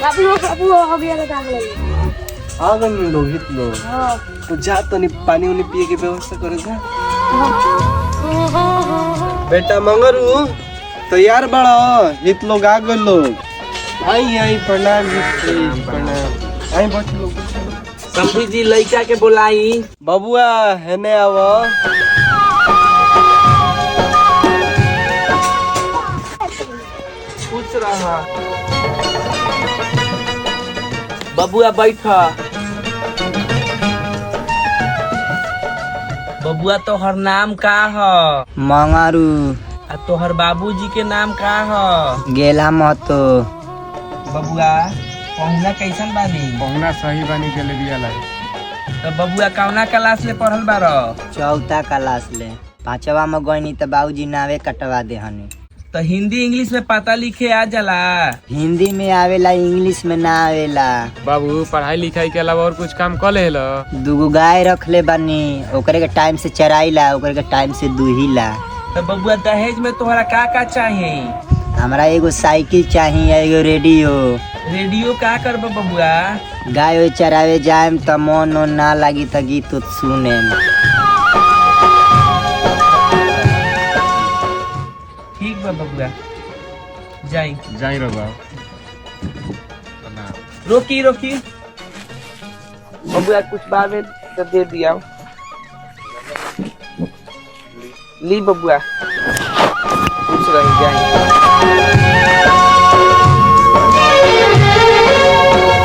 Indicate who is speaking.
Speaker 1: बाबू अभी आगे आग लगी
Speaker 2: आगन लोग हित लोग तो जा तो नहीं पानी उन्हें पिए की व्यवस्था करे जा। बेटा मंगरू तैयार बड़ा हित लोग आ गए लोग आई प्रणाम प्रणाम आई बैठ लोग
Speaker 3: समझी जी लड़का के बुलाई
Speaker 2: बबुआ हेने आवो
Speaker 3: पूछ रहा बबुआ बैठा बबुआ तोहर नाम का ह
Speaker 4: मंगारू
Speaker 3: आ तोहर बाबूजी के नाम का ह
Speaker 4: गेला महतो
Speaker 3: बबुआ पहुना कैसन बानी
Speaker 5: पहुना सही बानी के लिए लाई
Speaker 3: तो बबुआ कौना क्लास में पढ़ल बार
Speaker 4: चौथा क्लास ले पांचवा में गईनी तो बाबूजी नावे कटवा दे हनी
Speaker 3: तो हिंदी इंग्लिश में पता लिखे आ जाला
Speaker 4: हिंदी में आवेला इंग्लिश में ना आवेला।
Speaker 5: बाबू पढ़ाई लिखाई के अलावा और कुछ काम कर ले लो।
Speaker 4: दूगो गाय रख ले बानी ओकरे के टाइम से चराईला ओकरे के टाइम से दुहिला।
Speaker 3: तो बबुआ दहेज में तोहरा का चाहिए
Speaker 4: हमरा एगो साइकिल चाहिए एगो रेडियो।
Speaker 3: रेडियो का करब बबुआ
Speaker 4: गाय चरावे जाएम त मन ना लागी त गीत सुने।
Speaker 3: ठीक बा बबुआ जाई
Speaker 5: रो बाबू
Speaker 3: रोकी बबुआ कुछ बाद में तो दे दिया ली बबुआ कुछ रही जाए